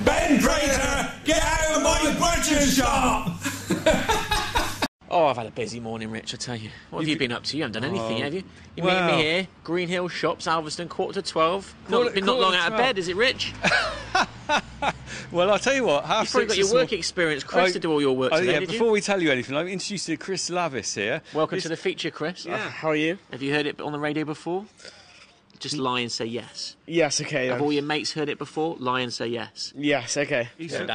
Ben Prater, get out of my butcher shop! Oh, I've had a busy morning, Rich, I tell you. What have you been up to? You haven't done anything, have you? You're meeting me here, Green Hill Shops, Alveston, 11:45. Not long out of bed, is it, Rich? Well, I'll tell you what, You've probably got your work experience, Chris, to do all your work today, did you? Before we tell you anything, I've introduced you to Chris Lavis here. Welcome to the feature, Chris. Yeah. How are you? Have you heard it on the radio before? Just lie and say yes. Yes, okay. Have all your mates heard it before? Lie and say yes. Yes, okay. He's from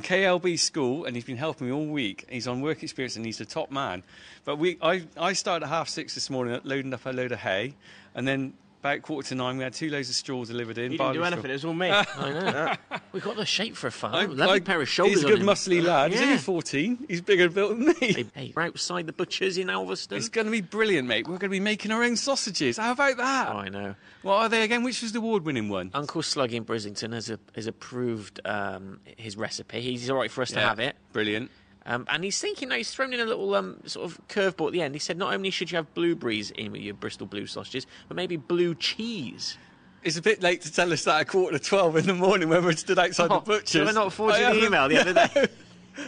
KLB school, and he's been helping me all week. He's on work experience, and he's the top man. But I started at 6:30 this morning, loading up a load of hay, and then about 8:45 we had 2 loads of straw delivered in. You didn't do anything, it was all me. I know. We've got the shape for a farm. Lovely pair of shoulders. He's a good muscly lad. He's only 14. He's bigger built than me. Hey, we're outside the butchers in Alveston. It's going to be brilliant, mate. We're going to be making our own sausages. How about that? Oh, I know. What are they again? Which was the award-winning one? Uncle Slug in Brislington has approved his recipe. He's all right for us to have it. Brilliant. And he's thinking, he's thrown in a little sort of curveball at the end. He said not only should you have blueberries in with your Bristol blue sausages, but maybe blue cheese. It's a bit late to tell us that at 11:45 in the morning when we're stood outside the butcher's. Did I not forward you the email the other day?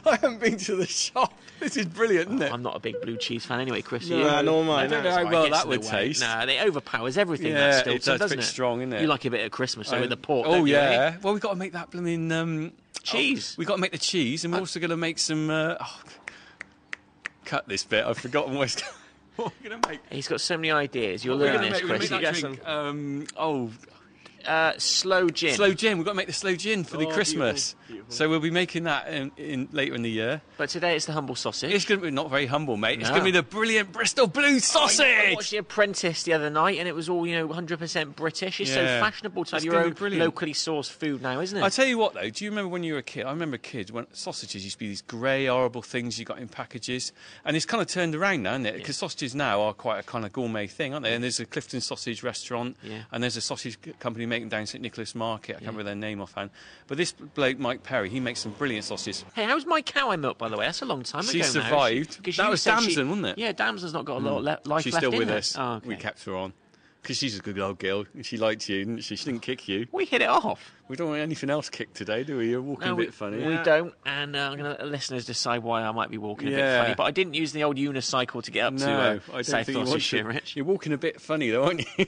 I haven't been to the shop. This is brilliant, isn't it? I'm not a big blue cheese fan anyway, Chris. No, nor am I. I don't know how well that would taste. No, it overpowers everything. Yeah, that Stilton, it does. doesn't It's it? strong, isn't it? You like a bit of Christmas with the pork. Oh, don't you, yeah. eh? Well, we've got to make that blooming cheese. We've got to make the cheese, and we're also going to make some. Cut this bit. I've forgotten what we're going to make. He's got so many ideas. You'll learn this, Chris. We're going to make slow gin. Slow gin. We've got to make the slow gin for the Christmas. Beautiful. So we'll be making that in later in the year. But today it's the humble sausage. It's going to be not very humble, mate. No. It's going to be the brilliant Bristol blue sausage. I watched The Apprentice the other night, and it was all 100% British. It's so fashionable to have your own locally sourced food now, isn't it? I tell you what, though. Do you remember when you were a kid? I remember kids when sausages used to be these grey, horrible things you got in packages, and it's kind of turned around now, isn't it? Because sausages now are quite a kind of gourmet thing, aren't they? And there's a Clifton sausage restaurant, and there's a sausage company making down St Nicholas Market. I can't remember their name offhand. But this bloke, Mike Perry, he makes some brilliant sausages. Hey, how's my cow I milked, by the way? That's a long time ago She now. survived. That was Damson, wasn't it? Yeah, Damson's not got a lot of life left in her. She's still with us. Oh, okay. We kept her on. Because she's a good old girl. She liked you, didn't she? She didn't kick you. We hit it off. We don't want anything else kicked today, do we? You're walking a bit funny. We don't, and I'm going to let the listeners decide why I might be walking a bit funny. But I didn't use the old unicycle to get up to South Gloucestershire, Rich. You're walking a bit funny, though, aren't you?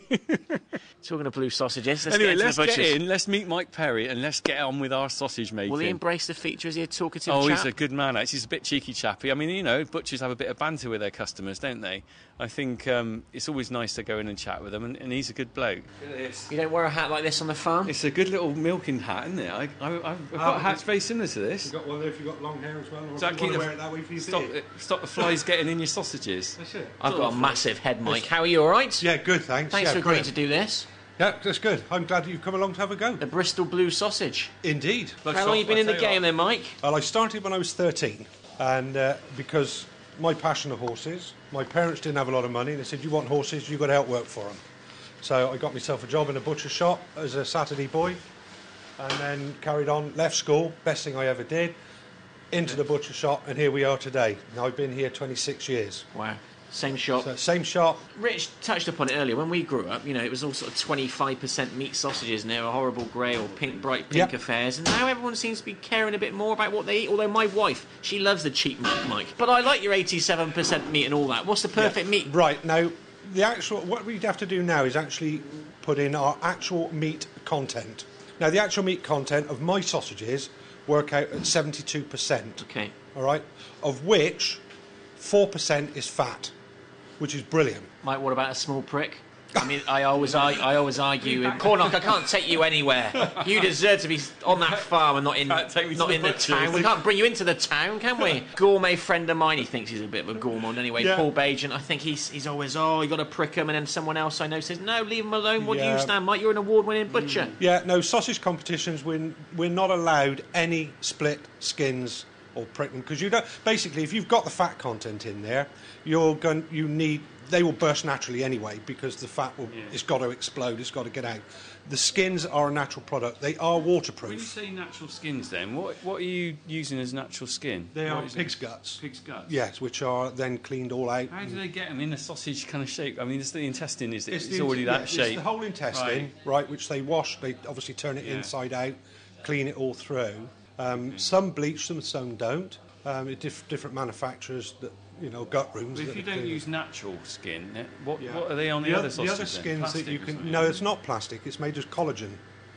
Talking of blue sausages, let's get in. Let's meet Mike Perry, and let's get on with our sausage making. Will he embrace the feature? Is he a talkative chap? He's a good man, actually. He's a bit cheeky chappy. I mean, butchers have a bit of banter with their customers, don't they? I think it's always nice to go in and chat with them, and he's a good bloke. You don't wear a hat like this on the farm? It's a good little milking hat, isn't it? I've got a hat very similar to this. You've got one there if you've got long hair as well, or Does that if you want to wear it that way for your stop the flies getting in your sausages. That's it. I've got a massive head, Mike. How are you, all right? Yeah, good, thanks. Thanks for agreeing to do this. Yeah, that's good. I'm glad that you've come along to have a go. The Bristol blue sausage. Indeed. How long have you been in the game then, Mike? Well, I started when I was 13, and because my passion of horses, my parents didn't have a lot of money. They said, you want horses, you've got to help work for them. So I got myself a job in a butcher shop as a Saturday boy, and then carried on, left school, best thing I ever did, into the butcher shop, and here we are today. Now, I've been here 26 years. Wow. Same shop. So, same shop. Rich touched upon it earlier. When we grew up, it was all sort of 25% meat sausages, and they were horrible grey or bright pink affairs. And now everyone seems to be caring a bit more about what they eat. Although my wife, she loves the cheap meat, Mike. But I like your 87% meat and all that. What's the perfect meat? Right, now, what we'd have to do now is actually put in our actual meat content. Now, the actual meat content of my sausages work out at 72%. Okay. All right? Of which 4% is fat, which is brilliant. Mike, what about a small prick? I mean, I always argue. Cornock, I can't take you anywhere. You deserve to be on that farm and not in the town. We can't bring you into the town, can we? Gourmet friend of mine, he thinks he's a bit of a gourmand anyway. Yeah. Paul Bajan, I think he's always, you got to prick him, and then someone else I know says, no, leave him alone. What do you stand, Mike? You're an award-winning butcher. Yeah, no, sausage competitions, we're not allowed any split skins or prick them, because you don't. Basically, if you've got the fat content in there, they will burst naturally anyway, because the fat it's got to explode, it's got to get out. The skins are a natural product. They are waterproof. When you say natural skins, then what are you using as natural skin? They are pig's guts. Pig's guts. Yes, which are then cleaned all out. How do they get them in a sausage kind of shape? I mean, the intestine it's already that shape. It's the whole intestine, right? Which they wash. They obviously turn it inside out. clean it all through. Some bleach them, some don't. Different manufacturers that, gut rooms. But if you don't do. use natural skin, what are they on the other sausages? The other skins Plastic that you or can... something? No, it's not plastic. It's made of collagen.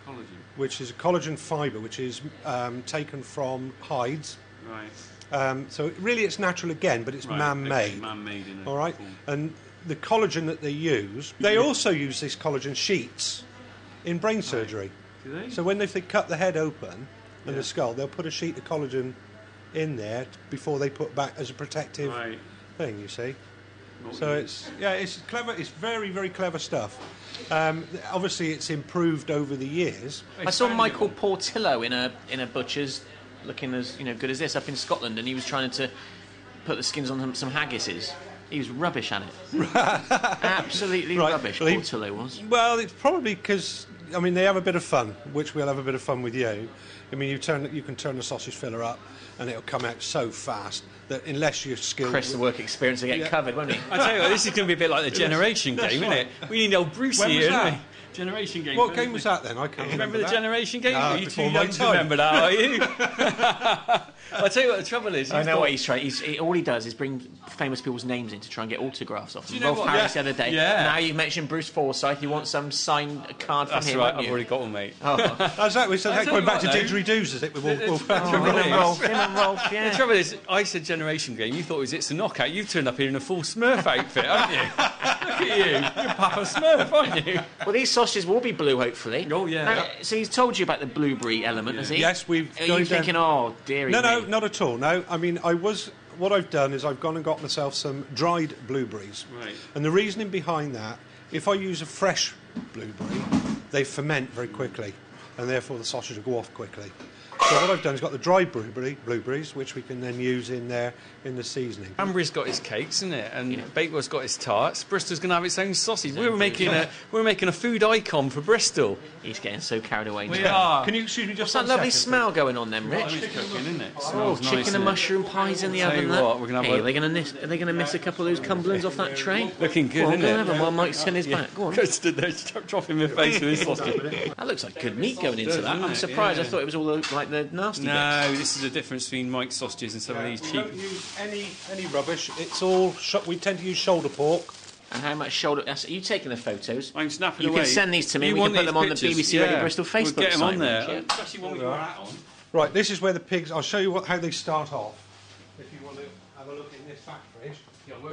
Collagen. Which is a collagen fibre, which is taken from hides. Right. So really it's natural again, but it's man-made. Okay, man-made in a all right? form. And the collagen that they use, they also use these collagen sheets in brain surgery. Do they? So when they cut the head open and the skull, they'll put a sheet of collagen in there before they put back as a protective thing, you see. So it's clever. It's very, very clever stuff. Obviously, it's improved over the years. I saw Michael Portillo in a butcher's, looking as good as this, up in Scotland, and he was trying to put the skins on some haggises. He was rubbish at it. Absolutely rubbish. Well, Portillo was. Well, it's probably because they have a bit of fun, which we'll have a bit of fun with you. You can turn the sausage filler up, and it'll come out so fast that unless you're skilled... Chris, the work experience will get covered, won't he? I tell you what, this is going to be a bit like the Generation game, isn't it? We need old Brucey here, don't we? Generation game. What game was that then? I can't remember the that. Generation game? No, you too before my young to time. remember that, are you? I tell you what, the trouble is... I know what he's trying. All he does is bring famous people's names in to try and get autographs off them. Rolf Harris the other day. Yeah. Now you've mentioned Bruce Forsyth. You want some signed card from That's him, right, haven't I've you? already got one, mate. Oh. How's that? So tell going you back to what, though. didgeridoo's, is it? With Him and Rolf, yeah. The trouble is, I said Generation game, you thought it was It's a Knockout. You've turned up here in a full Smurf outfit, haven't you? Look at you. You're Papa Smurf, aren't you? Well, these sausages will be blue, hopefully. Oh, yeah. Now, so he's told you about the blueberry element, has he? Yes, we've... Are you thinking, oh, dearie No, me. not at all. No, what I've done is I've gone and got myself some dried blueberries. Right. And the reasoning behind that, if I use a fresh blueberry, they ferment very quickly, and therefore the sausage will go off quickly. So what I've done is got the dried blueberries, which we can then use in there in the seasoning. Banbury's got his cakes, isn't it? And Bakewell's got his tarts. Bristol's going to have its own sausage. We're making a food icon for Bristol. He's getting so carried away. We are. Can you excuse me just What's that lovely second, smell going on then, Rich? It's cooking, isn't it? Oh, Smells chicken nice, and isn't it? mushroom pies in the Tell oven. you Look. what, we're gonna have Hey, a- are they going to miss a couple of those Cumberlands off that tray? Looking good, Go on, isn't go it? and have them while Mike's on his back. Go on. Just stood there, dropping my face with his sausage. That looks like good meat going into does, that. doesn't I'm it? surprised. I Yeah. thought it was all like the nasty bits. No, this is the difference between Mike's sausages and some of these We cheap. don't use any rubbish. It's all... we tend to use shoulder pork. And how much shoulder... Are you taking the photos? I'm snapping You away. can send these to me. You We can want put them these on the pictures? BBC Radio Yeah. Bristol Facebook We'll get them on site, there, Rich, yeah. especially when we got hat on. Right, this is where the pigs... I'll show you how they start off. If you want to have a look in this fat fridge.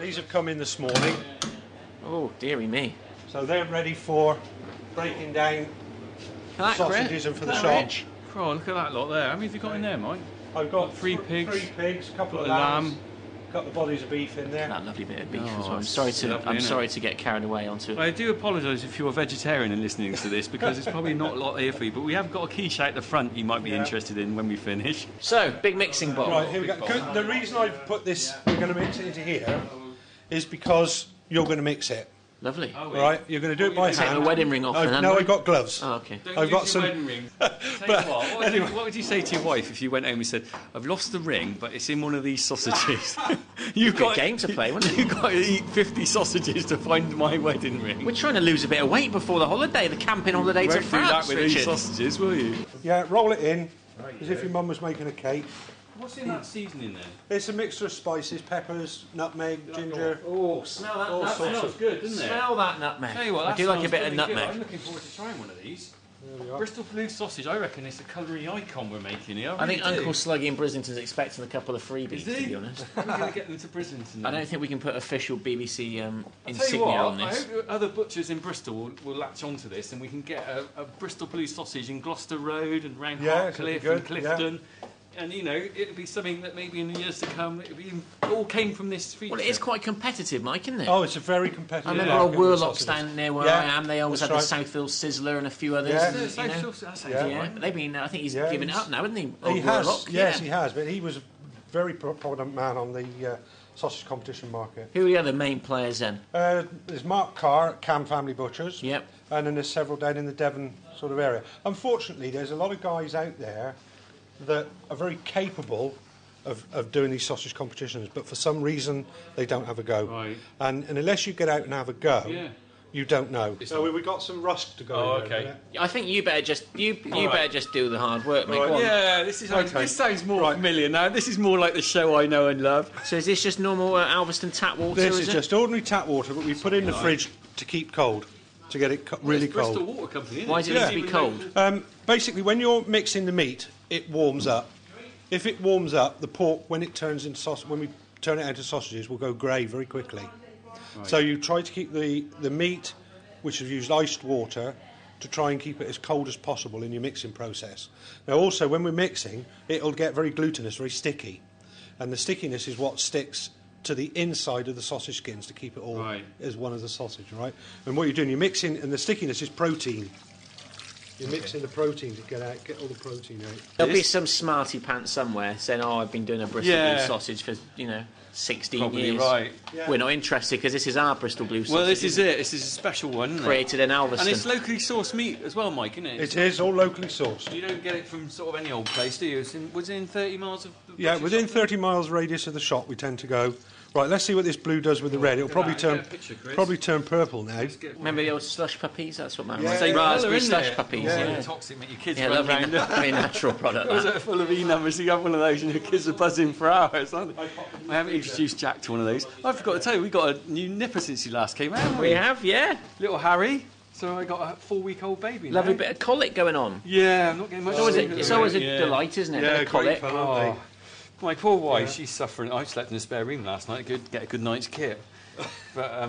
These have come in this morning, Oh, dearie me. so they're ready for breaking down That sausages and for the That shop. Rich? Oh, look at that lot there. How many have you got in there, Mike? I've got Three pigs. a couple Got of a lambs, lamb. a couple of bodies of beef in there. That lovely bit of beef Oh, as well. it's lovely, I'm innit? sorry to get carried away onto... Well, I do apologise if you're a vegetarian and listening to this because it's probably not a lot here for you, but we have got a quiche out the front you might be interested in when we finish. So, big mixing bowl. Right, here we go. The reason I've put this, we're going to mix it into here, is because you're going to mix it. Lovely. Right, you're going to do it by Take hand. the wedding ring off then, No, haven't I've got gloves. Oh, okay. Don't I've use got your some- wedding ring. Tell you what would you say to your wife if you went home and said, I've lost the ring, but it's in one of these sausages? You've Good game to play, wasn't it? You've got to eat 50 sausages to find my wedding ring. We're trying to lose a bit of weight before the holiday, the camping holiday to Won't do that France, with these Richard. sausages, will you? Yeah, roll it in, as if your mum was making a cake. What's in that seasoning then? It's a mixture of spices, peppers, nutmeg, ginger. Oh, smell that All nutmeg. sorts Smells good, doesn't it? Smell that nutmeg. Tell you what, I that do like a smells bit of really good. nutmeg. I'm looking forward to trying one of these. There we are. Bristol blue sausage, I reckon it's a culinary icon we're making here. I think really do. Uncle Sluggy in Brislington's expecting a couple of freebies, Is to he? be honest. We're going to get them to Brislington. I don't think we can put official BBC Tell you insignia what, on I this. hope other butchers in Bristol will latch onto this and we can get a Bristol blue sausage in Gloucester Road and round Yeah, it'd be Hartcliffe good, and Clifton. And, you know, it'll be something that maybe in the years to come, it all came from this feature. Well, it is quite competitive, Mike, isn't it? Oh, it's a very competitive I remember market old with Worlock's sausages. down near where Yeah, I am. They always had that's the right. Southfield Sizzler and a few others. Yeah. and, Yeah, you so- know. that sounds Yeah. right. Yeah, but they've been. I think he's Yeah, given it he's- up now, hasn't he? Old He has, Worlock, yes, yeah. he has, but he was a very prominent man on the sausage competition market. Who are the other main players then? There's Mark Carr at Cam Family Butchers. Yep. And then there's several down in the Devon sort of area. Unfortunately, there's a lot of guys out there that are very capable of doing these sausage competitions, but for some reason they don't have a go. Right. And unless you get out and have a go, Yeah. you don't know. So we've got some rust to go in there, I think you better just better just do the hard work, mate. Go on. Yeah, this sounds more familiar now. This is more like the show I know and love. So is this just normal Alveston tap water? This is just ordinary tap water, but we put it in the fridge to keep cold, to get it really cold. Bristol Water Company, isn't it? Why does it need to be cold? Basically, when you're mixing the meat, it warms up. If it warms up, the pork, when it turns into sausage, when we turn it into sausages, will go grey very quickly. Right. So you try to keep the meat, which has used iced water, to try and keep it as cold as possible in your mixing process. Now, also, when we're mixing, it'll get very glutinous, very sticky. And the stickiness is what sticks to the inside of the sausage skins to keep it all as one as the sausage, right? And what you're doing, you're mixing, and the stickiness is protein. You're mixing the protein to get all the protein out. There'll be some smarty pants somewhere saying, "Oh, I've been doing a Bristol blue sausage for 16 Probably years." Right. Yeah. We're not interested because this is our Bristol blue sausage. Well, this is it. This is a special one, isn't created in Alveston. And it's locally sourced meat as well, Mike, isn't it? It is all locally sourced. You don't get it from sort of any old place, do you? It's within 30 miles of the within shop? 30 miles radius of the shop we tend to go. Right, let's see what this blue does with the red. It'll probably turn purple now. Remember the old slush puppies? That's what Mum was. Same raspberry colour, slush it? puppies. Yeah. Toxic, mate. Your kids run lovely, round. very natural product. Was it full of E numbers? You have one of those, and your kids are buzzing for hours, aren't they? I haven't introduced Jack to one of those. I forgot to tell you, we got a new nipper since he last came out. Haven't we? We have, yeah. Little Harry. So I got a 4-week-old baby. Lovely now. bit of colic going on. Yeah, I'm not getting much. It's always a delight, isn't it? Yeah, bit of colic. great fun, aren't they? My poor wife, she's suffering. I slept in a spare room last night to get a good night's kit. But,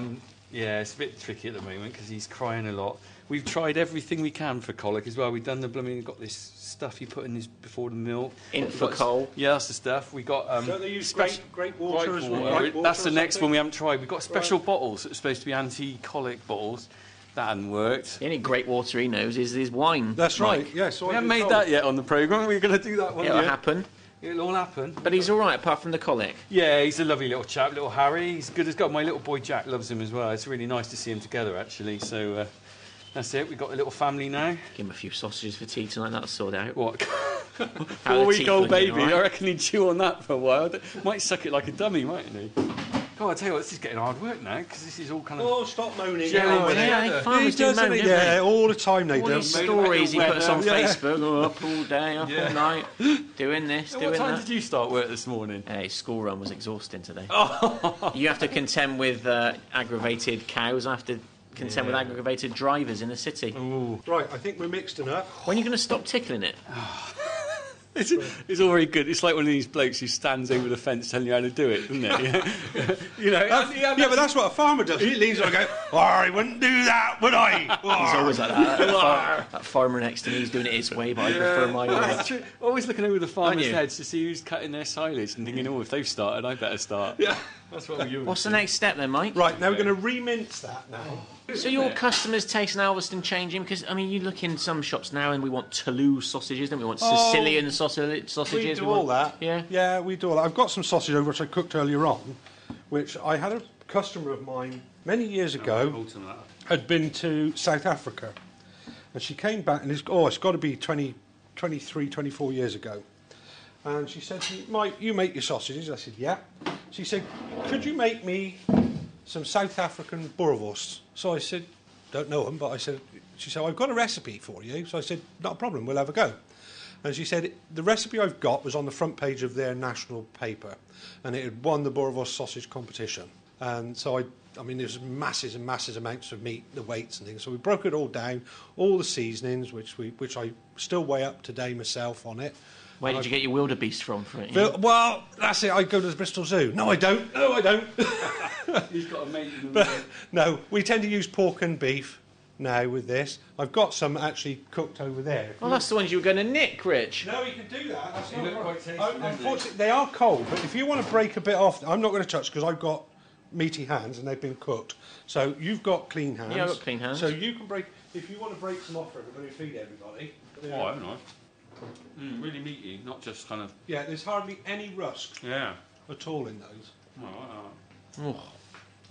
it's a bit tricky at the moment because he's crying a lot. We've tried everything we can for colic as well. We've done we've got this stuff you put in before the milk. Infocol. Yeah, that's the stuff. We got... Don't they use great water as well? That's the next one we haven't tried. We've got special bottles that are supposed to be anti-colic bottles. That hadn't worked. The only great water he knows is wine. That's right, yes. We haven't made that yet on the programme. We're going to do that one. It'll happen. It'll all happen. But he's all right, apart from the colic. Yeah, he's a lovely little chap, little Harry. He's good as gold. My little boy Jack loves him as well. It's really nice to see him together, actually. So that's it. We've got a little family now. Give him a few sausages for tea tonight. That'll sort out. What? 4-week-old baby. Right? I reckon he'd chew on that for a while. Might suck it like a dummy, mightn't he? God, I tell you what, this is getting hard work now because this is all kind of. Oh, stop moaning! Farmers do moan, don't they? All the time they all do. These stories he puts on Facebook, up all day, up all night, doing this, doing that. What time did you start work this morning? Hey, school run was exhausting today. You have to contend with aggravated cows. I have to contend with aggravated drivers in the city. Ooh. Right, I think we're mixed enough. When are you going to stop tickling it? It's all very good. It's like one of these blokes who stands over the fence telling you how to do it, isn't it? But that's what a farmer does. He leans on and goes, I wouldn't do that, would I? He's always like that. That farmer next to me is doing it his way, but I prefer my way. That's true. Always looking over the farmers' heads to see who's cutting their silage and thinking, if they've started, I better start. Yeah. That's what we do. What's the next step then, Mike? Right, now we're going to remince that now. So your customers' taste in Alveston changing? Because, I mean, you look in some shops now and we want Toulouse sausages, don't we? We want Sicilian sausages. We do all that. Yeah? Yeah, we do all that. I've got some sausage over which I cooked earlier on, which I had a customer of mine many years ago had been to South Africa. And she came back and it's got to be 23, 24 years ago. And she said to me, Mike, you make your sausages? I said, yeah. She said, could you make me some South African boerewors? So I said, don't know them, but she said, I've got a recipe for you. So I said, not a problem, we'll have a go. And she said, the recipe I've got was on the front page of their national paper, and it had won the boerewors sausage competition. And so there's masses and masses amounts of meat, the weights and things. So we broke it all down, all the seasonings, which I still weigh up today myself on it. Where did you get your wildebeest from for it? Well, that's it. I go to the Bristol Zoo. No, I don't. He's got a mate. No, we tend to use pork and beef now with this. I've got some actually cooked over there. Well, that's the ones you were going to nick, Rich. No, you can do that. That's not right. Unfortunately, they are cold, but if you want to break a bit off, I'm not going to touch because I've got meaty hands and they've been cooked. So you've got clean hands. Yeah, I've got clean hands. So you can break, if you want to break some off for everybody, feed everybody. Oh, haven't I? Really meaty, not just kind of... Yeah, there's hardly any rust at all in those. Oh.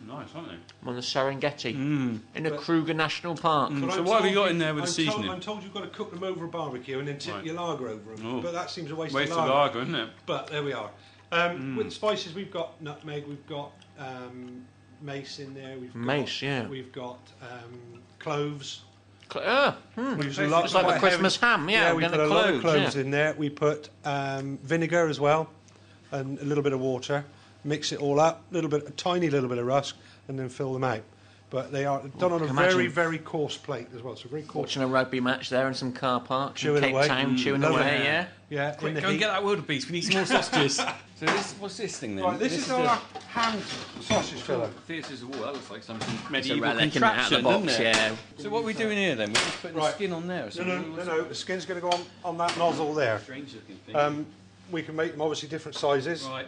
Nice, aren't they? I'm on the Serengeti, in the Kruger National Park. So what have you got in there with the seasoning? I'm told you've got to cook them over a barbecue and then tip your lager over them. Oh. But that seems a waste of lager, isn't it? But there we are. With the spices, we've got nutmeg, we've got mace in there. We've got cloves. We use a lot, it's like the Christmas ham, yeah. We put a lot of cloves in there. We put vinegar as well, and a little bit of water. Mix it all up, a tiny little bit of rusk, and then fill them out. But they are done on a very, very coarse plate as well. So very coarse. Watching a rugby match there in some car park chewing in Cape away. Town, chewing away, yeah. Yeah. Quick, go and get that wildebeest. We need some more sausages. So what's this thing then? Right, this is our hand sausage filler. Theatres of war. That looks like some It's a medieval relic contraption, out of the box, doesn't it? yeah. So what are we doing here then? We're just putting the skin on there or something? No. The skin's going to go on that nozzle there. Strange looking thing. We can make them obviously different sizes. Right.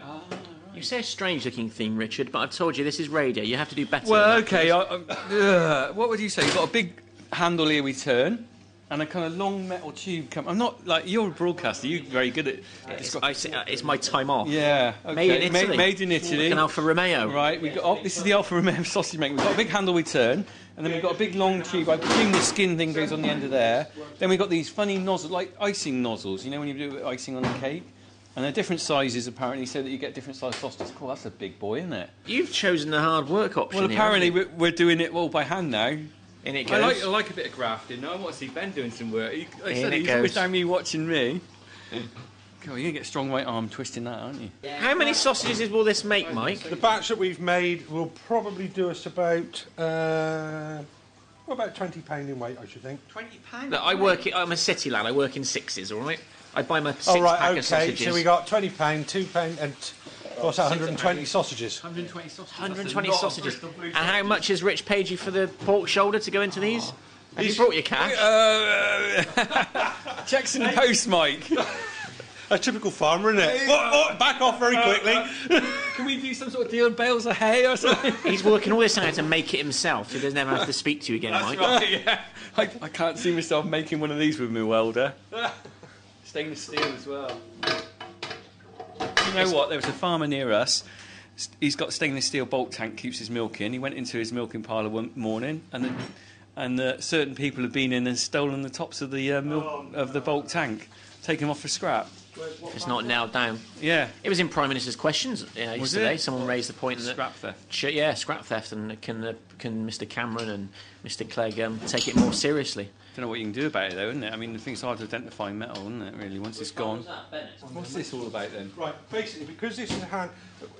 You say a strange-looking thing, Richard, but I've told you this is radio. You have to do better. Well, than that, okay. What would you say? You've got a big handle here we turn, and a kind of long metal tube. I'm not like you're a broadcaster. You're very good at. It's my time off. Yeah. Okay. Made in Italy. Made in Italy. Like an Alfa Romeo. Right. We got. This is the Alfa Romeo sausage maker. We've got a big handle we turn, and then we've got a big long tube. I presume the skin thing goes on the end of there. Then we've got these funny nozzles, like icing nozzles. You know when you do icing on a cake. And they're different sizes, apparently, so that you get different size sausages. Cool, that's a big boy, isn't it? You've chosen the hard work option. Well, apparently we're doing it all by hand now. In it goes. I like a bit of grafting. No, I want to see Ben doing some work. He's goes. always down me watching me. God, you're going to get a strong right arm twisting that, aren't you? How many sausages will this make, Mike? The batch that we've made will probably do us about 20 £20 in weight, I should think. £20? Look, I'm a city lad. I work in sixes, all right? I buy my six-pack of sausages. So we got £20, £2, and what's that? 120 sausages. 120 sausages. 120 sausages. And how much has Rich paid you for the pork shoulder to go into these? Have you brought your cash? Checks in the post, Mike. A typical farmer, isn't it? Back off very quickly. Can we do some sort of deal in bales of hay or something? He's working all this out to make it himself, so he doesn't ever have to speak to you again, Mike. Right, yeah. I can't see myself making one of these with my welder. Stainless steel as well. You know what? There was a farmer near us. He's got a stainless steel bulk tank, keeps his milk in. He went into his milking parlour one morning, and certain people have been in and stolen the tops of the milk of the bulk tank, taken them off for scrap. It's not nailed down. Yeah. It was in Prime Minister's questions yesterday. Someone raised the point that scrap theft. Yeah, scrap theft, and can Mr. Cameron and Mr. Clegg take it more seriously? Don't know what you can do about it though, isn't it? I mean, the thing's hard to identify metal, isn't it? Really, once it's gone. What's this all about then? Right, basically, because this is a hand,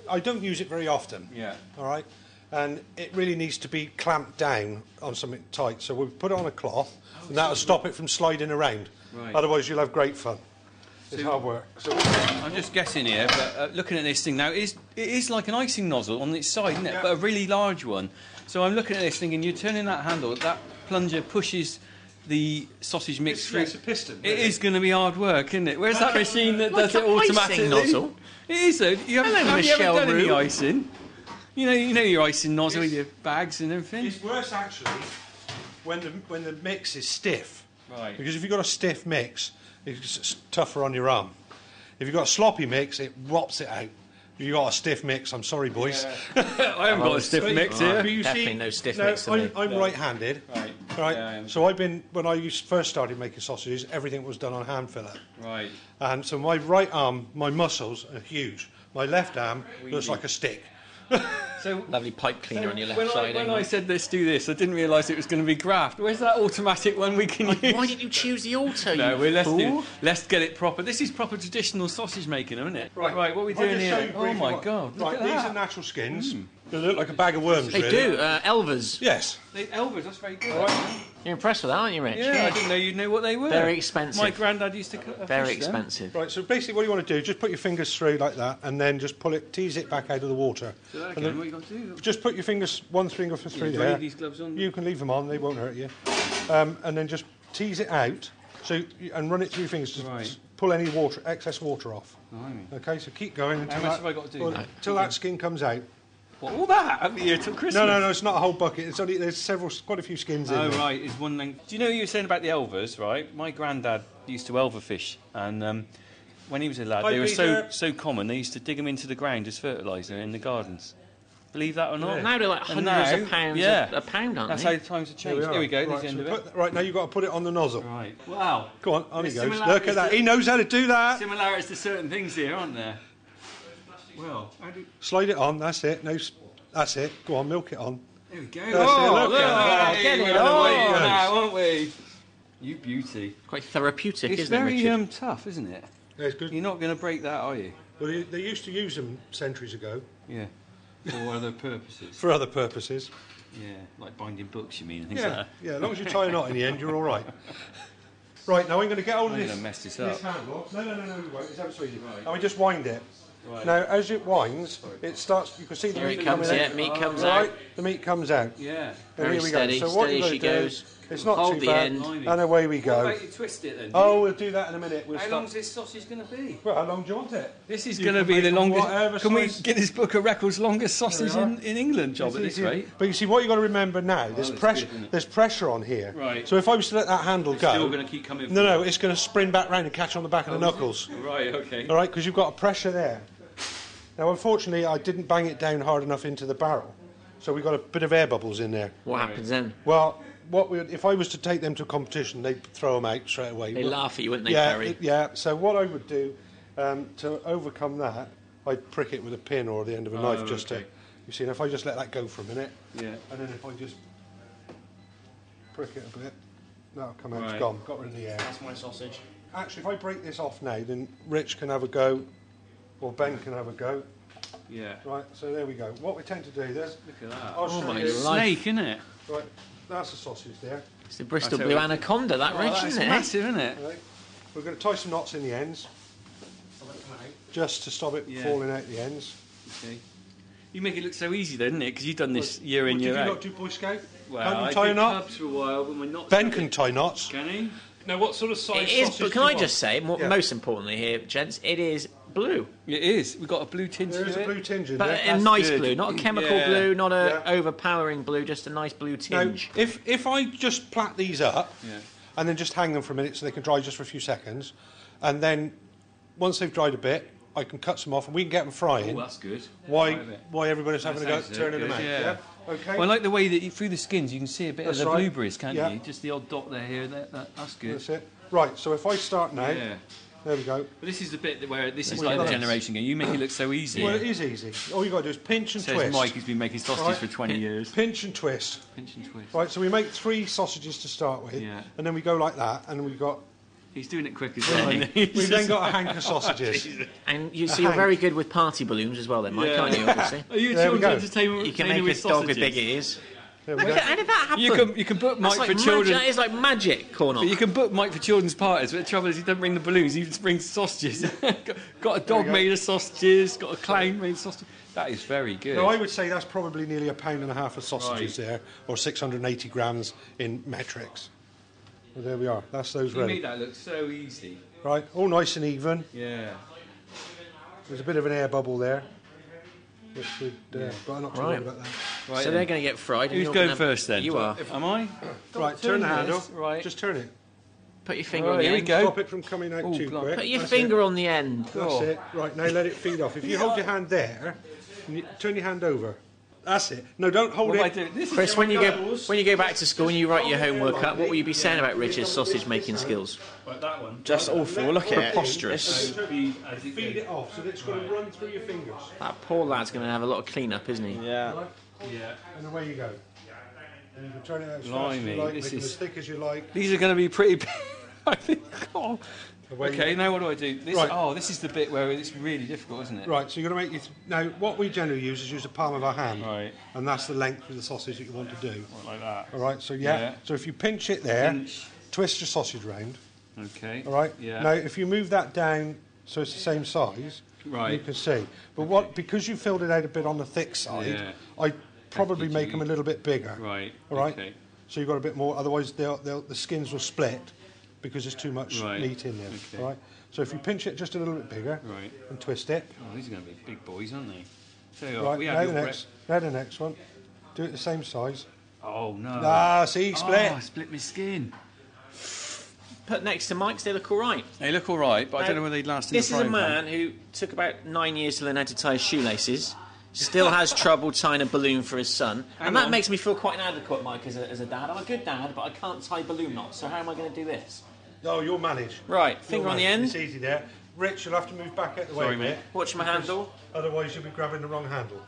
I don't use it very often. Yeah. All right, and it really needs to be clamped down on something tight. So we'll put it on a cloth, and that'll stop it from sliding around. Right. Otherwise, you'll have great fun. It's hard work. So I'm just guessing here, but looking at this thing now, it is like an icing nozzle on its side, isn't it? Yeah. But a really large one. So I'm looking at this thinking, you're turning that handle, that plunger pushes the sausage mix through. It's a piston. It is going to be hard work, isn't it? Where's that machine that does it automatically? Nozzle. It is though. You haven't done any icing. You know your icing nozzle with your bags and everything. It's worse actually when the mix is stiff. Right. Because if you've got a stiff mix, it's tougher on your arm. If you've got a sloppy mix, it whops it out. If you've got a stiff mix, I'm sorry, boys. Yeah. I haven't got a stiff mix here. But you Definitely see, no stiff mix to me. I'm right-handed. Right. Right. Yeah, so when I first started making sausages, everything was done on hand filler. Right. And so my right arm, my muscles are huge. My left arm looks like a stick. So lovely pipe cleaner on your left side. When I said let's do this, I didn't realise it was going to be graft. Where's that automatic one we can use? Why didn't you choose the auto? No, let's get it proper. This is proper traditional sausage making, isn't it? Right, what are we doing here? Oh my God! Right, these are natural skins. They look like a bag of worms. They do. Elvers. Yes. Elvers. That's very good. Right. You're impressed with that, aren't you, Rich? Yeah, I didn't know you'd know what they were. Very expensive. My granddad used to cut. Very expensive. Right, so basically what you want to do, just put your fingers through like that, and then just tease it back out of the water. So that again, what you got to do? Just put your fingers, one finger through there. Leave these gloves on. You can leave them on; they won't hurt you. And then just tease it out, and run it through your fingers to pull any excess water off. Okay, so keep going until How much have I got to do? Until that skin comes out. What, all that up here till Christmas? No, it's not a whole bucket. It's only there's quite a few skins in there. Oh right, it's one length. Do you know you were saying about the elvers, right? My granddad used to elver fish, and when he was a lad, they were so common. They used to dig them into the ground as fertiliser in the gardens. Believe that or not? Yeah. Now they're like hundreds of pounds a pound, aren't That's they? how times have changed. Here we go. Right, the end of it. Right, now you've got to put it on the nozzle. Right. Wow. Go on he goes. Look at that. He knows how to do that. Similarities to certain things here, aren't there? Well, slide it on. That's it. Now That's it. Go on, milk it on. There we go. That's it, look. Get it We're on. on the way now, aren't we? You beauty. Quite therapeutic, It's isn't it, very Richard? tough, isn't it? Yeah, it's good. You're not going to break that, are you? Well, they used to use them centuries ago Yeah. For other purposes. for other purposes. Yeah, like binding books, you mean, and things Yeah, like that. yeah. As long as you tie a knot in the end, you're all right. Right, now I'm going to get hold of I'm this. going to mess this This up. handle. No, you won't. It's ever so easy. Right. And we just wind it. Right. Now, as it winds, it starts. You can see the Here meat it comes, coming yeah, out. meat comes Right, out. the meat comes out. Yeah. And Very here we steady, go. So what steady you've as she got to do, goes. it's not Hold too the bad. end. And away we What go. about you twist it then? Oh, we'll do that in a minute. We'll How stop. long's this sausage going to be? Well, how long do you want it? This is You going to can be make the them longest. whatever Can we size. get this book of records longest sausage There we in England job It's at this easy. rate? But you see, what you've got to remember now, there's it's pressure. good, isn't it? There's pressure on here. Right. So if I was to let that handle go, Still going to keep coming. no, it's going to spring back round and catch on the back of the knuckles. Right. Okay. All right, because you've got a pressure there. Now, unfortunately, I didn't bang it down hard enough into the barrel, so we've got a bit of air bubbles in there. What happens then? Well, if I was to take them to a competition, they'd throw them out straight away. They laugh at you, wouldn't they, yeah, Perry? yeah. So what I would do to overcome that, I'd prick it with a pin or the end of a knife just to. okay. You see, and if I just let that go for a minute, Yeah. and then if I just prick it a bit, that'll come out. It's Right. gone. Got rid of the air. That's my sausage. Actually, if I break this off now, then Rich can have a go, or Ben can have a go. Yeah. Right, so there we go. What we tend to do then, Look at that. I'll Oh show my you. life. Snake, isn't it? Right, that's a sausage there. It's the Bristol That's Blue it. Anaconda, that, Rich, That's isn't it? massive, isn't it? Right. We're going to tie some knots in the ends, just to stop it Yeah. falling out the ends. Okay. You make it look so easy, though, didn't it? Because you've done this year in, Did year you out. not do Boy Scout? Well, Can't you I tie a did knot? clubs for a while, but we're not. Ben can tie knots. Can he? Now, what sort of size It is, sausage but do can you I want? just say, Yeah. most importantly here, gents, it is blue. It is. We've got a blue tinge There is to a it. blue tinge in But there. a That's nice good. blue, not a chemical Yeah. blue, not a Yeah. overpowering blue, just a nice blue Now, tinge. if I just plait these up, Yeah. and then just hang them for a minute so they can dry just for a few seconds, and then once they've dried a bit, I can cut some off and we can get them frying. Oh, that's good. Why? Right, Why everybody's having a go sounds turning good, them out? yeah. Okay. Well, I like the way that through the skins you can see a bit That's of the right. blueberries, can't Yeah. you? Just the odd dot there, here, there. That's good. That's it. Right. So if I start now, Yeah. there we go. But this is the bit where this is Well, like the that's- generation game. You make it look so easy. Well, it is easy. All you got to do is pinch and Says twist. Mike, who's been making sausage Right. for 20 years. Pinch and twist. Pinch and twist. Right. So we make 3 sausages to start with, Yeah. and then we go like that, and we've got. He's doing it quick as well. isn't he? We've then got a hank of sausages. And you see, you're very good with party balloons as well then, Mike, Yeah. aren't you, obviously? Are you a There we children's go. entertainment You can entertainer make a with dog with sausages? big ears. There we Look go. at, how did that happen? You can book Mike That's like for children. That is like magic, Cornock. But you can book Mike for children's parties, but the trouble is he doesn't bring the balloons, he just brings sausages. got a dog go. made of sausages, got a clown made of sausages. That is very good. Now I would say that's probably nearly £1.5 pound of sausages Right. there, or 680 grams in metrics. Well, there we are. That's those you ready. make that look so easy. Right. All nice and even. Yeah. There's a bit of an air bubble there. Which would, but I'm not too Right. worried about that. Right So then. they're going to get fried. and Who's you're going gonna- first then? You are. Am I? Right, turn the handle. this, right. Just turn it. Put your finger Right, on the here we end. go. Stop it from coming out Oh, too blimey. quick. Put your That's finger it. on the end. That's it. Right, now let it feed off. If you hold your hand there, and you turn your hand over. That's it. No, don't hold What am I it. doing? This is Chris, when you goes. go back to school and you write your homework up, what will you be saying about Richard's sausage making skills? like that one. Just awful. Look at it. Preposterous. Feed as it Feed goes. it off so that it's going to run through your fingers. That poor lad's going to have a lot of clean-up, isn't he? Yeah. Right? Yeah. And away you go. And you can turn it out as fast as Blimey, you like, this make it is- as thick as you like. These are going to be pretty big, I think. Oh. Away you Okay, go. now what do I do? This, Right. Oh, this is the bit where it's really difficult, isn't it? Right, so you're going to make it. Now, what we generally use is use the palm of our hand. Right. And that's the length of the sausage that you want to do. Like that. All right, so yeah. Yeah. So if you pinch it there, Pinch. twist your sausage round. Okay. All right. Yeah. Now, if you move that down so it's the same size, Right. you can see. But because you filled it out a bit on the thick side, Yeah. I probably FPG. make them a little bit bigger. Right. All right. Okay. So you've got a bit more. Otherwise, the skins will split because there's too much Right. meat in there. Okay. All right. So if you pinch it just a little bit bigger Right. and twist it. Oh, these are going to be big boys, aren't they? Tell you what, Right. we Now have the your next. Now the next one. Do it the same size. Oh no. Ah, see, split. Oh, I split my skin. Put next to Mike's, they look all right. They look all right, but I Now, don't know whether they'd last in This the is a frying pan. man who took about 9 years to learn how to tie his shoelaces, still has trouble tying a balloon for his son, and that on. makes me feel quite inadequate, Mike, as a dad. I'm a good dad, but I can't tie balloon knots, so how am I going to do this? Oh, you'll manage. Right, You'll finger on the manage. end. It's easy there. Rich, you'll have to move back out the way Sorry, a mate. bit. Watch my handle. Otherwise, you'll be grabbing the wrong handle.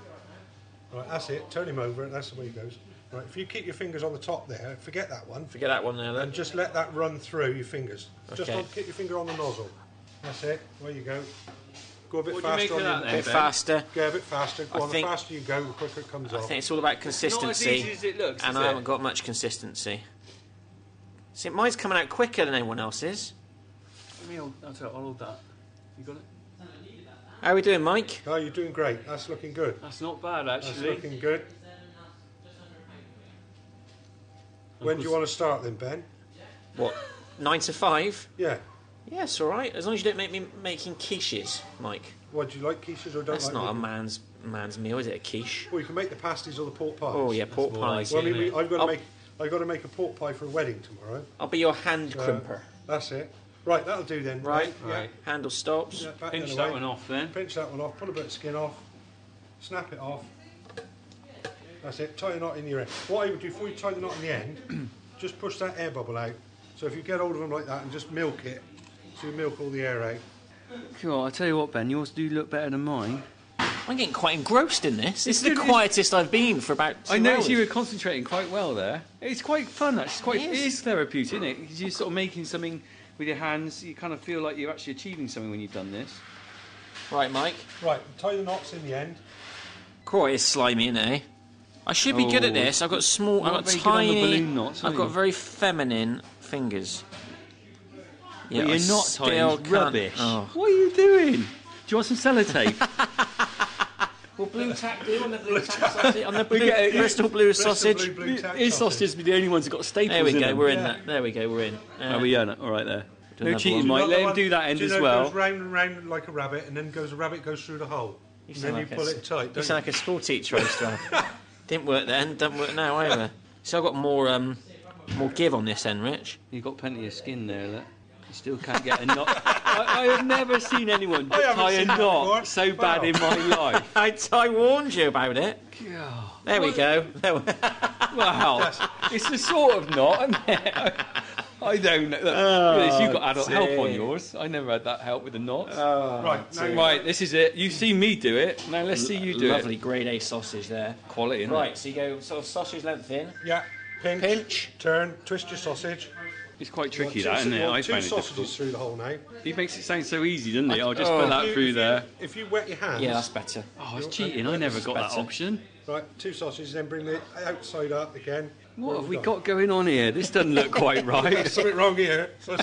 Right, that's it. Turn him over, and that's the way he goes. Right, if you keep your fingers on the top there, forget that one. Forget that one there, then. And just let that run through your fingers. Just Okay. keep your finger on the nozzle. That's it. There you go. Go a bit What do you make faster. of that, On then? A bit Ben? faster. Go a bit faster. Go I on. think- The faster you go, the quicker it comes I off. think it's all about consistency. Not as easy as it looks, and is I it? haven't got much consistency. See, mine's coming out quicker than anyone else's. I'll hold that. You got it? How are we doing, Mike? Oh, you're doing great. That's looking good. That's not bad, That's actually. looking good. When do you want to start then, Ben? What? 9 to 5? Yeah. Yes, all right. As long as you don't make me making quiches, Mike. What, do you like quiches or don't That's like not a them? man's meal, is it? A quiche? Well, you can make the pasties or the pork pies. Oh yeah, pork more pies. like Well, I mean, isn't I've got I'll- to make. I've got to make a pork pie for a wedding tomorrow. I'll be your hand crimper. That's it. Right, that'll do then. Right. Right. Handle stops. Yeah, back Pinch the that way. one off then. Pinch that one off. Pull a bit of skin off. Snap it off. That's it. Tie the knot in your end. What I would do before you tie the knot in the end, just push that air bubble out. So if you get hold of them like that and just milk it, so you milk all the air out. Cool, I'll tell you what, Ben, yours do look better than mine. I'm getting quite engrossed in this. This is the good, quietest I've been for about 2 I noticed hours. you were concentrating quite well there. It's quite fun, actually. It It is. is therapeutic, isn't it? Because you're sort of making something with your hands. You kind of feel like you're actually achieving something when you've done this. Right, Mike. Right, tie the knots in the end. Cool, it's slimy, isn't it? I should be good at Oh. this. I've got small. Not I've got very good on the tiny. balloon knots, are I've got you? very feminine fingers. Yeah, But I you're not still tying can't- rubbish. Oh. What are you doing? Do you want some sellotape? Well, blue tack do on the blue tack sausage, on the blue, get it. Bristol blue Bristol sausage. blue tack His sausages be the only ones that got staples There we in go. them. We're in Yeah. that. There we go. We're in. Oh, we are. All right there. Do No another cheating, one. Mike. Not Let the him one- do that end you as know, It well. goes round and round like a rabbit, and then the rabbit goes through the hole. And sound then you like pull a- it tight. You Don't sound like a school teacher, I used to have. Didn't work then. Doesn't work now either. So I've got more give on this end, Rich. You've got plenty of skin there, look. You still can't get a knot. I have never seen anyone I haven't tie a seen that before. knot so bad Wow. in my life. I warned you about it. There we go. Wow. It's the sort of knot, isn't it? I don't know. Look, you've got adult help on dear. yours. I never had that help with the knots. Right, now Right, this is it. You've seen me do it. Now let's see you do Lovely it. grade A sausage there. Quality, isn't Right, it? so you go sort of sausage length in. Yeah, pinch, Pinch. turn, twist your sausage. It's quite tricky, You want that, isn't it? you want I two find it sausages difficult. through the hole now. He makes it sound so easy, doesn't he? I'll just Oh. put that If through you- there. If you wet your hands, Yeah, that's better. Oh, it's cheating. I never got that better. option. right, two sausages, then bring the outside up again. What have we got going on here? This doesn't look quite right. There's something wrong here. So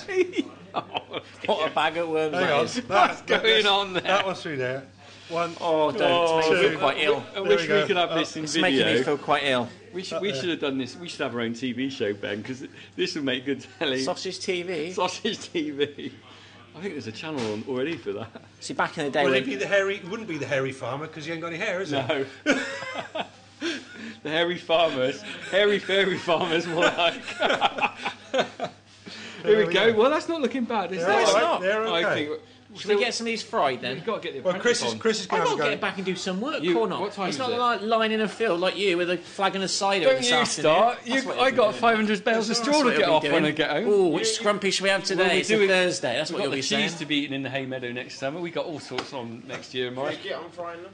What a bag of worms hang that on. is. What's going on there? That one's through there. One. Oh, don't. It's making me two. feel quite ill. I There wish we we go. could have this in It's making me video. feel quite ill. We should have done this. We should have our own TV show, Ben, because this would make good telly. Sausage TV. Sausage TV. I think there's a channel on already for that. See, back in the day, Well, when, it'd be the hairy. It wouldn't be the hairy farmer because he ain't got any hair, is it? No. The hairy farmers, hairy fairy farmers, more like. Here we go. Well, that's not looking bad, is They're it? it's all right, not. They're I okay. think should we get some of these fried then? we've got to get the Well, apprentice on. Chris is I've going got to to go. get back and do some work, You- Cornock. what time it's is not it? like lying in a field like you with a flagon of cider Don't this you afternoon. start. That's what I you'll got be 500 bales of straw to doing. get off That's when what I you'll be get doing. home. Oh, which scrumpy should we have today? we're It's a doing- Thursday. That's We've what got you'll the be cheese saying. to be eaten in the hay meadow next summer. We got all sorts on next year, Mike. I'm frying them.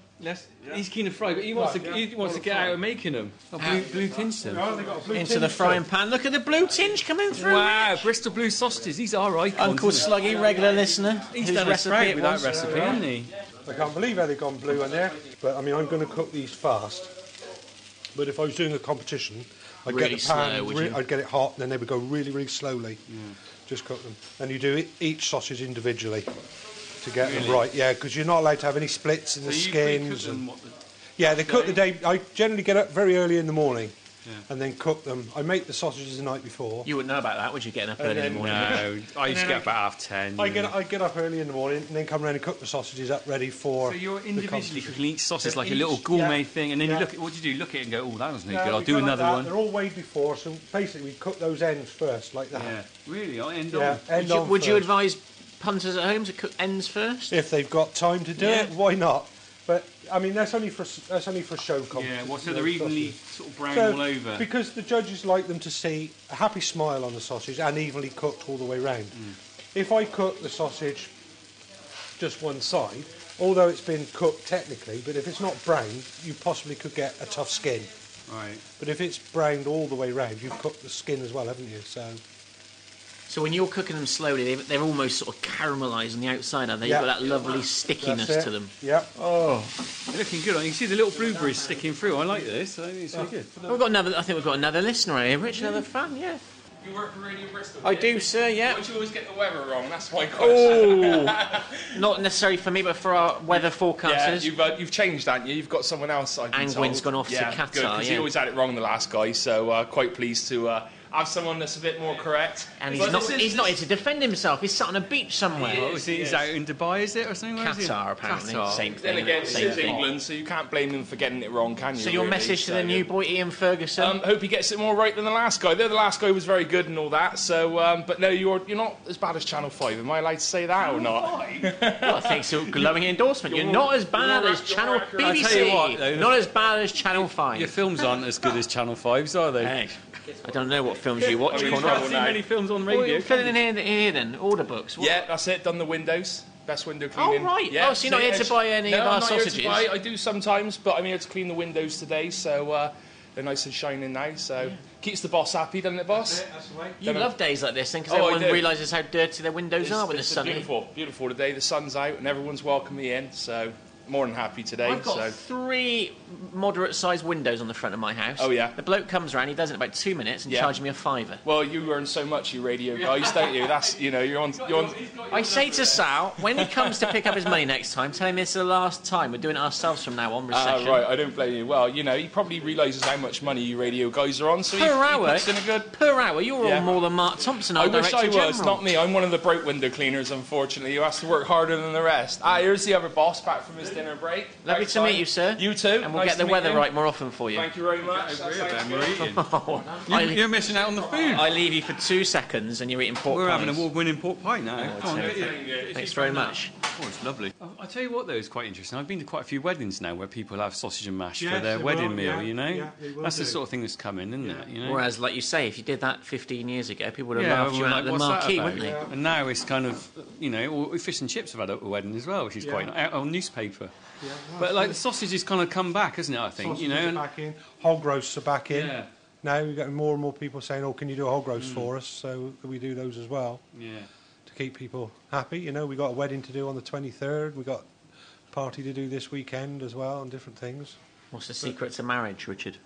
He's keen to fry, but he wants to get out of making them. Oh, blue tinge them. Oh, they got a blue Into the tinge frying too. pan. Look at the blue tinge coming through. Wow, Bristol blue sausages. These are icons. Uncle isn't Sluggy, regular listener. it? He's whose done a recipe sprout it with that was. recipe, hasn't he? I can't believe how they've gone blue in there. But I mean, I'm going to cook these fast. But if I was doing a competition, I'd Really get the pan, slow, would you? I'd get it hot, and then they would go really, really slowly. Just cook them. And you do each sausage individually to get them right. Yeah, because you're not allowed to have any splits in the skins. And, yeah, they cook the day. I generally get up very early in the morning and then cook them. I make the sausages the night before. You wouldn't know about that, would you? Getting up early in the then- morning. No, I used to then get up at 10:30. I get up early in the morning and then come around and cook the sausages up ready for. So you're the individually competition. cooking each sausage like a Each- little gourmet yeah, thing, and then you yeah. look at what do you do? Look at it and go, oh, that was no No, good. I'll we do go like another that. one. They're all weighed before, so basically we cook those ends first, like that. Yeah, really, I'll end Yeah, on. end on Would you first. advise punters at home to cook ends first? If they've got time to do Yeah. it, why not? But I mean, that's only for show competition. Yeah, well, so they're evenly sort of brown So, all over. because the judges like them to see a happy smile on the sausage and evenly cooked all the way round. If I cook the sausage just one side, although it's been cooked technically, but if it's not browned, you possibly could get a tough skin. Right. But if it's browned all the way round, you've cooked the skin as well, haven't you? So when you're cooking them slowly, they're almost sort of caramelised on the outside, are they? Yeah. You've got that lovely stickiness to them. Yeah. Oh, they're looking good. You can see the little blueberries sticking through. I like this. I think it's really good. I think we've got another listener here, Rich, another fan, yeah. You work for Radio Bristol? I do, sir, yeah. Why do you always get the weather wrong? That's my question. Oh, not necessarily for me, but for our weather forecasters. Yeah, you've changed, haven't you? You've got someone else, I've been Angwin's told. gone off to Qatar, good, because he always had it wrong, the last guy, so quite pleased to have someone that's a bit more correct. And he's not here to defend himself. He's sat on a beach somewhere. He's out in Dubai, is it, or something? Qatar, apparently. Qatar. Same Then thing. again, Same it's thing. England, so you can't blame them for getting it wrong, can you? So your really? message to the new boy, Ian Ferguson? Hope he gets it more right than the last guy. The last guy was very good and all that. So, but no, you're not as bad as Channel 5. Am I allowed to say that or not? Well, I think so. Glowing endorsement. You're not as bad as Channel BBC. I'll tell you what, though, not as bad as Channel 5. Your films aren't as good as Channel 5's, are they? Hey, I don't know what films you watch, I mean, Cornock. I've I've seen many films on radio. Well, fill it in here then. Order books. What? Yeah, that's it. Done the windows. Best window Oh, cleaning. right. Yeah, Oh, so you're not here to buy any no, of our I'm not here to sausages? buy. I do sometimes, but I'm here to clean the windows today, so they're nice and shining now. So keeps the boss happy, doesn't it, boss? That's the way. You love days like this then, because Oh, I everyone do. realises how dirty their windows are when it's sunny. Beautiful, beautiful today. The sun's out and everyone's welcome me in, so more than happy today. I've got so 3 moderate-sized windows on the front of my house. Oh, yeah. The bloke comes around, he does it in about 2 minutes and Yeah. charges me a £5. well, you earn so much, you radio guys, don't you? That's you're on. I say to Sal, when he comes to pick up his money next time, tell him it's the last time. We're doing it ourselves from now on, recession. Right, I don't blame you. Well, he probably realises how much money you radio guys are on, so Per he hour? puts in a good. Per hour? You're Yeah. on more than Mark Thompson, I our wish I Director was, General. not me. I'm one of the broke window cleaners, unfortunately, who has to work harder than the rest. Here's the other boss back from his dinner break. Lovely to meet you, sir. You too. And we'll Nice get the to meet weather you. right more often for you. Thank you very much. You're missing out on the food. I leave you for 2 seconds and you're eating pork We're pies. having award-winning pork pie now. Come on, get your- Thanks very much. Oh, it's lovely. I'll tell you what, though, is quite interesting. I've been to quite a few weddings now where people have sausage and mash for Yes, their they wedding will, meal, yeah. Yeah, they will That's the do. sort of thing that's coming, isn't it? You know? Whereas, like you say, if you did that 15 years ago, people would have Yeah, laughed you everyone out of the what's that marquee, about? wouldn't they? And now it's kind of, or fish and chips have had a wedding as well, which is quite out on newspaper. Yeah, But like the sausage has kind of come back, hasn't it? I think sausages are and back in. Hog roasts are back in. yeah, Now we've got more and more people saying, "Oh, can you do a hog roast for us?" So we do those as well yeah. to keep people happy. We got a wedding to do on the 23rd. We got a party to do this weekend as well, and different things. What's the secret to marriage, Richard?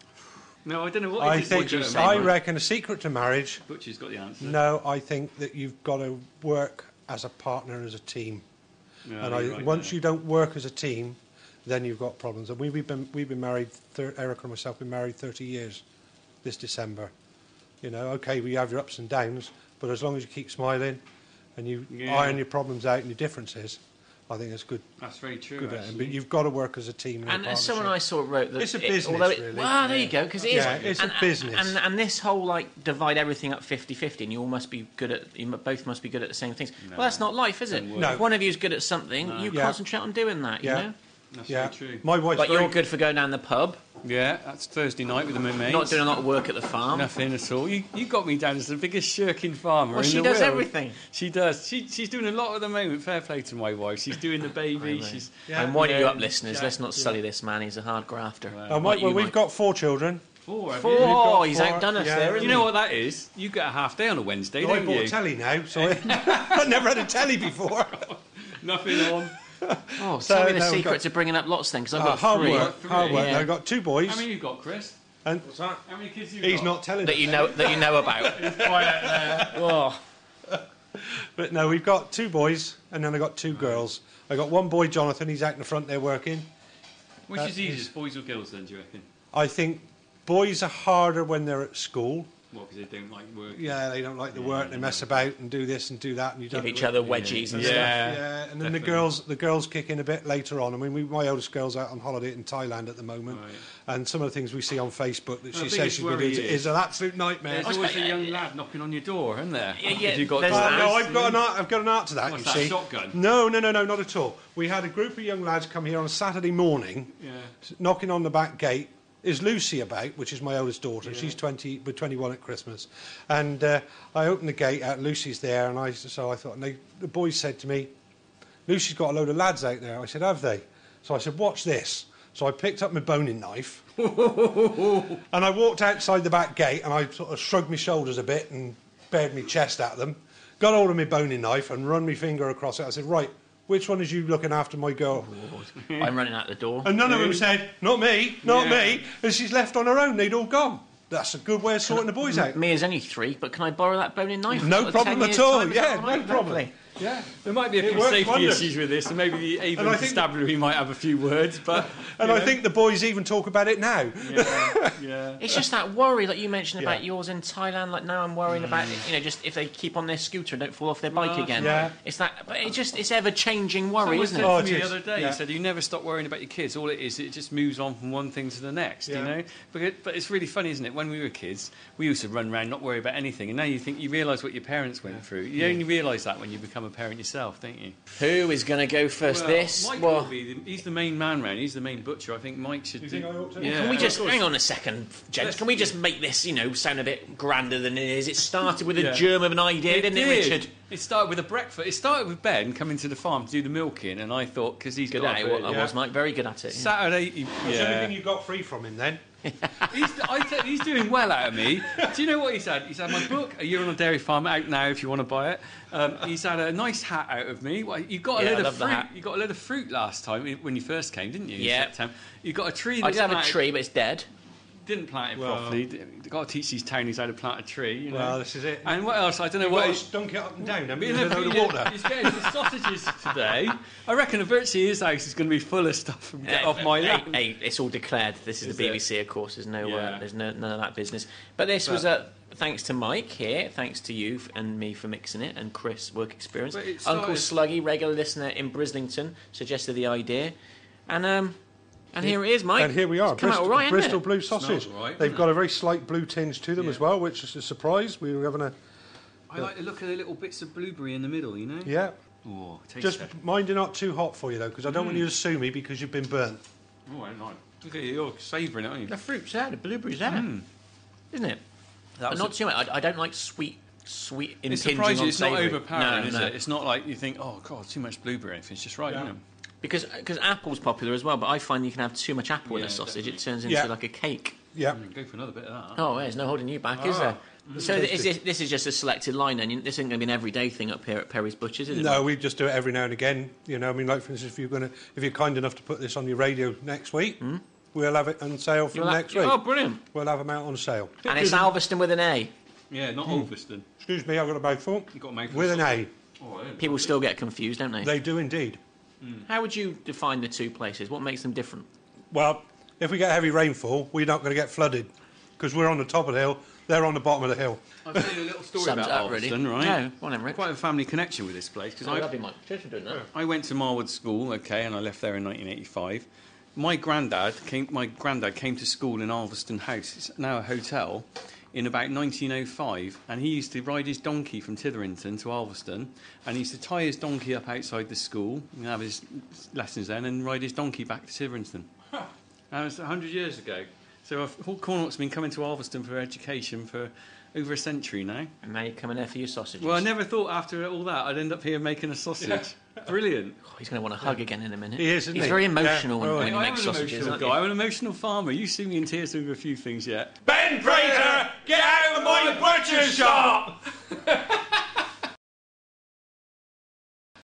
No, I don't know what I it is. think would you say, I Mike? reckon a secret to marriage. Butcher's got the answer. No, I think that you've got to work as a partner, as a team. No, And you're right once there. you don't work as a team, then you've got problems. And we've been married. Eric and myself been married 30 years this December. Okay, we have your ups and downs, but as long as you keep smiling and you iron your problems out and your differences, I think it's good. That's very true. Good. Actually. But you've got to work as a team. And as someone I saw wrote that It's a business, really. Well, there you go, because it is. Yeah, it's a business. And this whole divide everything up 50-50, and you all must be good at. You both must be good at the same things. Well, that's not life, is it? No. If one of you's good at something, you Yeah. concentrate on doing that. Yeah. You know. That's Yeah, very true. my wife's Like very you're good for going down the pub, Yeah, that's Thursday night with the mates. not doing a lot of work at the farm. Nothing at all. You got me down as the biggest shirking farmer Well, in she the does world. everything. She does. She's doing a lot at the moment. Fair play to my wife. She's doing the baby. She's I'm winding you Yeah, up, listeners. Let's not sully this man. He's a hard grafter. Mike, you, we've Mike. got 4 children. four. have Four. you? Oh, he's four, outdone us yeah. there. You Isn't know he? what that is? You get a half day on a Wednesday, I don't bought you? a telly now, so I've never had a telly before. Nothing on. Oh, So, tell me the no, we've secret got- to bringing up lots then, because I've got hard 3 work. Hard work. Yeah. I've got 2 boys, How many you got, Chris? and How many kids you he's got? not telling that us. you know about. Oh, But no, we've got 2 boys, and then I got 2 girls. I got 1 boy, Jonathan. He's out in the front there working. Which is easiest, boys or girls? Then do you reckon? I think boys are harder when they're at school. What? Because they don't like work. Yeah, they don't like the work. They mess about and do this and do that, and you don't give each do it. other wedgies and stuff. Yeah, and then the girls kick in a bit later on. I mean, my oldest girl's out on holiday in Thailand at the moment, Right. and some of the things we see on Facebook that she biggest says she's been worry doing is- is an absolute nightmare. There's always a young lad knocking on your door, isn't there? Yeah, If you've got there's doors. that. No, I've got an art to that. What's you that, see, shotgun? No, not at all. We had a group of young lads come here on a Saturday morning, Yeah. knocking on the back gate. Is Lucy about, which is my oldest daughter? She's 21 at Christmas, and I opened the gate out. Lucy's there, and so I thought. And the boys said to me, Lucy's got a load of lads out there. I said, have they? So I said, watch this. So I picked up my boning knife and I walked outside the back gate and I sort of shrugged my shoulders a bit and bared my chest at them, got hold of my boning knife and run my finger across it. I said, right, which one is you looking after my girl? I'm running out the door. And none of them said, not me, not me. And she's left on her own. They'd all gone. That's a good way of sorting the boys out. Me is only 3, but can I borrow that boning knife? No problem at all. Yeah, no problem. Yeah, there might be a few safety issues with this, and maybe the Avon Constabulary might have a few words, but... I think the boys even talk about it now. Yeah. It's just that worry, like you mentioned about yours in Thailand, like now I'm worrying about, just if they keep on their scooter and don't fall off their bike again. Yeah. It's that, but it's ever-changing worry, isn't it? Someone said to me the other day, he said, you never stop worrying about your kids. All it is, it just moves on from one thing to the next, you know? But it's really funny, isn't it? When we were kids, we used to run around, not worry about anything, and now you realise what your parents went through. You only realise that when you become a parent yourself, don't you? Who is going to go first? Mike will be. He's the main man round. He's the main butcher. I think Mike should do. Can we just hang on a second, gents? Can we just make this, sound a bit grander than it is? It started with a germ of an idea, didn't it, Richard? It started with a breakfast. It started with Ben coming to the farm to do the milking, and I thought because he's good got at it. I was, Mike, very good at it. Saturday. What's everything you got free from him then? He's doing well out of me. Do you know what he's had? He's had my book, A Year on a Dairy Farm, out now if you want to buy it. He's had a nice hat out of me. You got a load of fruit. You got a load of fruit last time when you first came, didn't you? Yeah. You got a tree. I did have a tree, but it's dead. Didn't plant it properly. You've got to teach these townies how to plant a tree. Well, this is it. And what else? I don't know You've what. Got to dunk it up and down. I mean, there's a load of water. He's getting the sausages today. I reckon virtually his house is going to be full of stuff from get off my land. Hey, it's all declared. This is the BBC, of course. There's there's none of that business. But this was thanks to Mike here, thanks to you and me for mixing it, and Chris, work experience. Uncle Sluggy, regular listener in Brislington, suggested the idea, and here it is, Mike. And here we are, Bristol Blue Sausage. Right, They've got a very slight blue tinge to them as well, which is a surprise. We were having a... I like the look of the little bits of blueberry in the middle, you know? Yeah. Oh, just mind you're not too hot for you, though, because I don't want you to sue me because you've been burnt. Oh, I don't know. Look at you, you're savouring it, aren't you? The fruit's there, the blueberry's there. Isn't it? But not too much. I don't like sweet impinging it's surprising on it's not savoury. overpowering, is it? It's not like you think, oh, God, too much blueberry. It's just right, isn't it? Because apple's popular as well, but I find you can have too much apple in a sausage, it turns into like a cake. Yeah. Go for another bit of that. Oh, there's no holding you back, is there? So this is just a selected line, then? This isn't going to be an everyday thing up here at Perry's Butchers, is it? No, we just do it every now and again. I mean, like, for instance, if you're kind enough to put this on your radio next week, we'll have it on sale from next week. Oh, brilliant. We'll have them out on sale. And it's Alveston with an A. Yeah, not Alveston. Excuse me, I've got a mouthful. You've got a mouthful. With an A. People still get confused, don't they? They do indeed. How would you define the two places? What makes them different? Well, if we get heavy rainfall, we're not going to get flooded because we're on the top of the hill, they're on the bottom of the hill. I'll tell you a little story about Alveston, right? Yeah, go on then, Rick. Quite a family connection with this place. Because Cheers for doing that. I went to Marwood School, and I left there in 1985. My granddad came to school in Alveston House. It's now a hotel. In about 1905, and he used to ride his donkey from Titherington to Alveston, and he used to tie his donkey up outside the school and have his lessons then, and ride his donkey back to Titherington. That was 100 years ago. So Cornock's been coming to Alveston for education for over a century now. And now you're coming there for your sausages. Well, I never thought after all that I'd end up here making a sausage. Brilliant. Oh, he's going to want a hug again in a minute. He is, isn't he? He's very emotional when he makes sausages. I'm an emotional farmer. You see me in tears over a few things yet. Ben Prater, get out of my butcher shop!